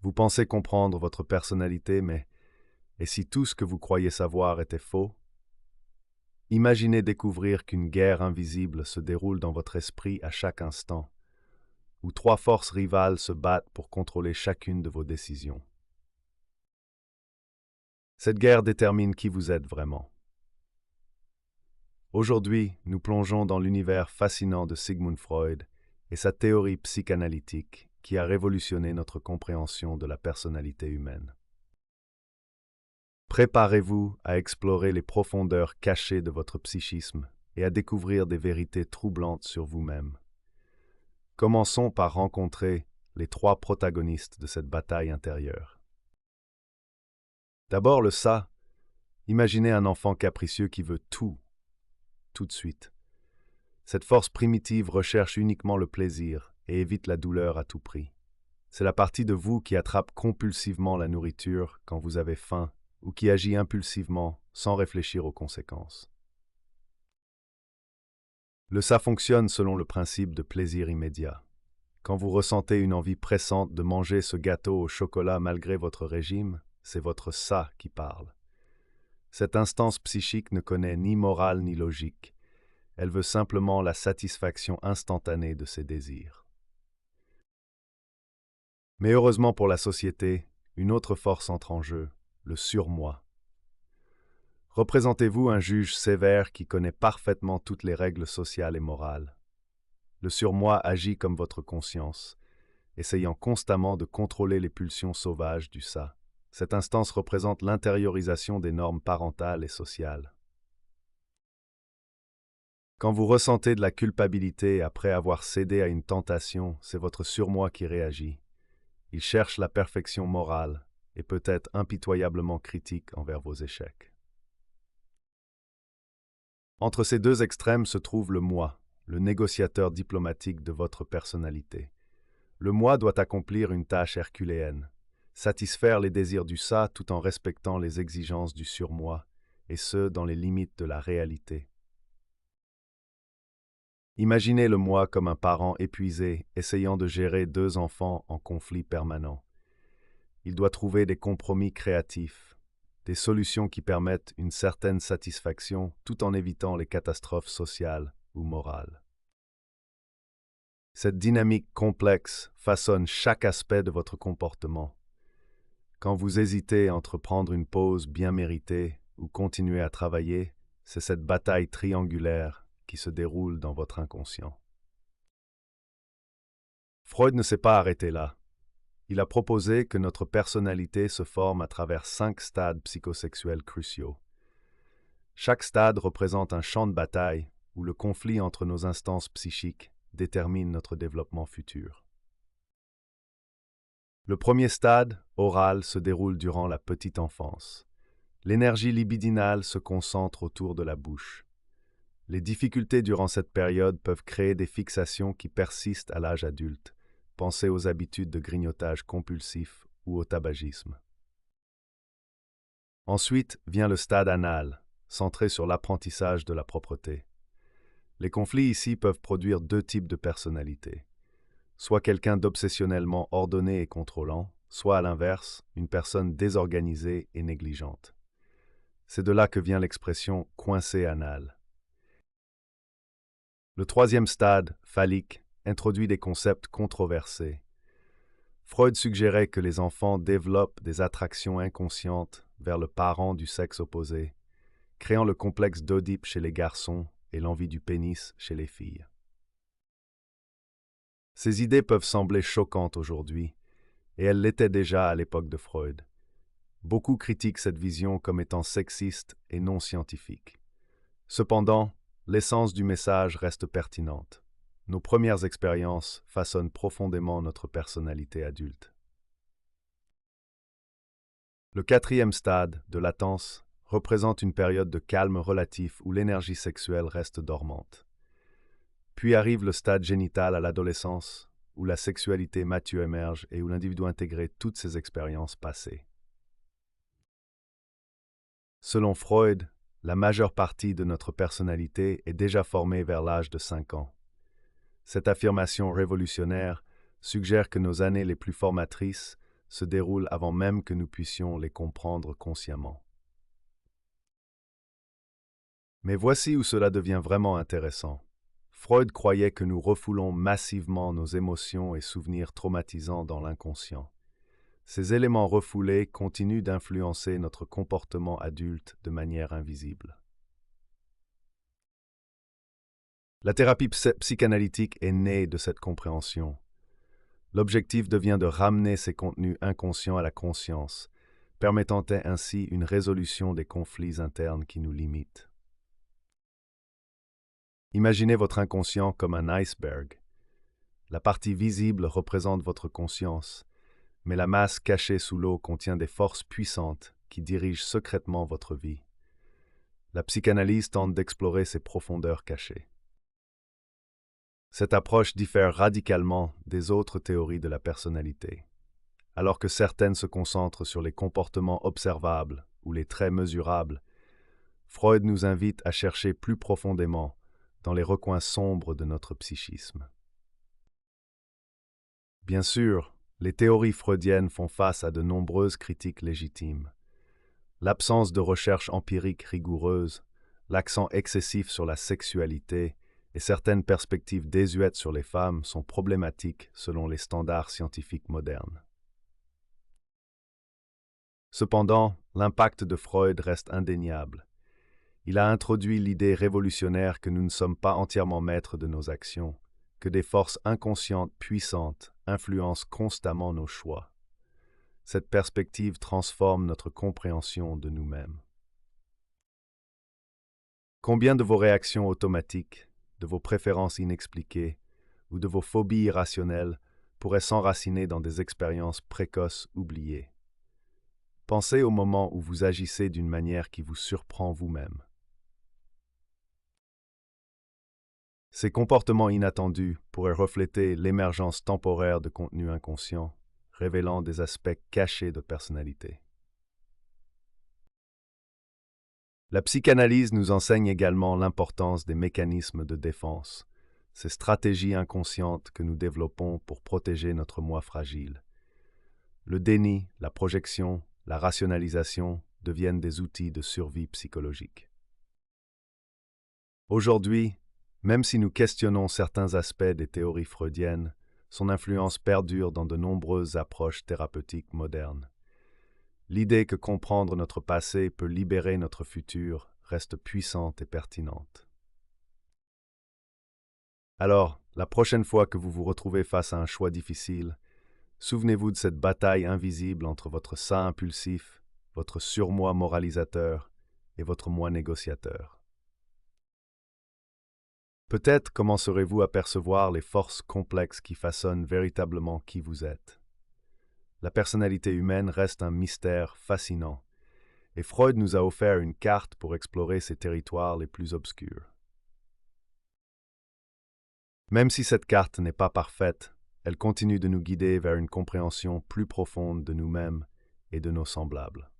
Vous pensez comprendre votre personnalité, mais et si tout ce que vous croyez savoir était faux? Imaginez découvrir qu'une guerre invisible se déroule dans votre esprit à chaque instant, où trois forces rivales se battent pour contrôler chacune de vos décisions. Cette guerre détermine qui vous êtes vraiment. Aujourd'hui, nous plongeons dans l'univers fascinant de Sigmund Freud et sa théorie psychanalytique qui a révolutionné notre compréhension de la personnalité humaine. Préparez-vous à explorer les profondeurs cachées de votre psychisme et à découvrir des vérités troublantes sur vous-même. Commençons par rencontrer les trois protagonistes de cette bataille intérieure. D'abord le ça. Imaginez un enfant capricieux qui veut tout de suite. Cette force primitive recherche uniquement le plaisir et évite la douleur à tout prix. C'est la partie de vous qui attrape compulsivement la nourriture quand vous avez faim ou qui agit impulsivement sans réfléchir aux conséquences. Le ça fonctionne selon le principe de plaisir immédiat. Quand vous ressentez une envie pressante de manger ce gâteau au chocolat malgré votre régime, c'est votre ça qui parle. Cette instance psychique ne connaît ni morale ni logique. Elle veut simplement la satisfaction instantanée de ses désirs. Mais heureusement pour la société, une autre force entre en jeu, le surmoi. Représentez-vous un juge sévère qui connaît parfaitement toutes les règles sociales et morales. Le surmoi agit comme votre conscience, essayant constamment de contrôler les pulsions sauvages du ça. Cette instance représente l'intériorisation des normes parentales et sociales. Quand vous ressentez de la culpabilité après avoir cédé à une tentation, c'est votre surmoi qui réagit. Il cherche la perfection morale et peut être impitoyablement critique envers vos échecs. Entre ces deux extrêmes se trouve le moi, le négociateur diplomatique de votre personnalité. Le moi doit accomplir une tâche herculéenne, satisfaire les désirs du ça tout en respectant les exigences du surmoi, et ce, dans les limites de la réalité. Imaginez le moi comme un parent épuisé, essayant de gérer deux enfants en conflit permanent. Il doit trouver des compromis créatifs, des solutions qui permettent une certaine satisfaction tout en évitant les catastrophes sociales ou morales. Cette dynamique complexe façonne chaque aspect de votre comportement. Quand vous hésitez entre prendre une pause bien méritée ou continuer à travailler, c'est cette bataille triangulaire qui se déroule dans votre inconscient. Freud ne s'est pas arrêté là. Il a proposé que notre personnalité se forme à travers 5 stades psychosexuels cruciaux. Chaque stade représente un champ de bataille où le conflit entre nos instances psychiques détermine notre développement futur. Le premier stade, oral, se déroule durant la petite enfance. L'énergie libidinale se concentre autour de la bouche. Les difficultés durant cette période peuvent créer des fixations qui persistent à l'âge adulte. Pensez aux habitudes de grignotage compulsif ou au tabagisme. Ensuite vient le stade anal, centré sur l'apprentissage de la propreté. Les conflits ici peuvent produire deux types de personnalités. Soit quelqu'un d'obsessionnellement ordonné et contrôlant, soit à l'inverse, une personne désorganisée et négligente. C'est de là que vient l'expression « coincé anal ». Le troisième stade, phallique, introduit des concepts controversés. Freud suggérait que les enfants développent des attractions inconscientes vers le parent du sexe opposé, créant le complexe d'Oedipe chez les garçons et l'envie du pénis chez les filles. Ces idées peuvent sembler choquantes aujourd'hui, et elles l'étaient déjà à l'époque de Freud. Beaucoup critiquent cette vision comme étant sexiste et non scientifique. Cependant, l'essence du message reste pertinente. Nos premières expériences façonnent profondément notre personnalité adulte. Le quatrième stade, de latence, représente une période de calme relatif où l'énergie sexuelle reste dormante. Puis arrive le stade génital à l'adolescence, où la sexualité mature émerge et où l'individu intègre toutes ses expériences passées. Selon Freud, la majeure partie de notre personnalité est déjà formée vers l'âge de 5 ans. Cette affirmation révolutionnaire suggère que nos années les plus formatrices se déroulent avant même que nous puissions les comprendre consciemment. Mais voici où cela devient vraiment intéressant. Freud croyait que nous refoulons massivement nos émotions et souvenirs traumatisants dans l'inconscient. Ces éléments refoulés continuent d'influencer notre comportement adulte de manière invisible. La thérapie psychanalytique est née de cette compréhension. L'objectif devient de ramener ces contenus inconscients à la conscience, permettant ainsi une résolution des conflits internes qui nous limitent. Imaginez votre inconscient comme un iceberg. La partie visible représente votre conscience, mais la masse cachée sous l'eau contient des forces puissantes qui dirigent secrètement votre vie. La psychanalyse tente d'explorer ces profondeurs cachées. Cette approche diffère radicalement des autres théories de la personnalité. Alors que certaines se concentrent sur les comportements observables ou les traits mesurables, Freud nous invite à chercher plus profondément dans les recoins sombres de notre psychisme. Bien sûr, les théories freudiennes font face à de nombreuses critiques légitimes. L'absence de recherche empirique rigoureuse, l'accent excessif sur la sexualité et certaines perspectives désuètes sur les femmes sont problématiques selon les standards scientifiques modernes. Cependant, l'impact de Freud reste indéniable. Il a introduit l'idée révolutionnaire que nous ne sommes pas entièrement maîtres de nos actions, que des forces inconscientes puissantes influencent constamment nos choix. Cette perspective transforme notre compréhension de nous-mêmes. Combien de vos réactions automatiques, de vos préférences inexpliquées ou de vos phobies irrationnelles pourraient s'enraciner dans des expériences précoces oubliées? Pensez au moment où vous agissez d'une manière qui vous surprend vous-même. Ces comportements inattendus pourraient refléter l'émergence temporaire de contenus inconscients, révélant des aspects cachés de personnalité. La psychanalyse nous enseigne également l'importance des mécanismes de défense, ces stratégies inconscientes que nous développons pour protéger notre moi fragile. Le déni, la projection, la rationalisation deviennent des outils de survie psychologique. Aujourd'hui, même si nous questionnons certains aspects des théories freudiennes, son influence perdure dans de nombreuses approches thérapeutiques modernes. L'idée que comprendre notre passé peut libérer notre futur reste puissante et pertinente. Alors, la prochaine fois que vous vous retrouvez face à un choix difficile, souvenez-vous de cette bataille invisible entre votre ça impulsif, votre surmoi moralisateur et votre moi négociateur. Peut-être commencerez-vous à percevoir les forces complexes qui façonnent véritablement qui vous êtes. La personnalité humaine reste un mystère fascinant, et Freud nous a offert une carte pour explorer ces territoires les plus obscurs. Même si cette carte n'est pas parfaite, elle continue de nous guider vers une compréhension plus profonde de nous-mêmes et de nos semblables.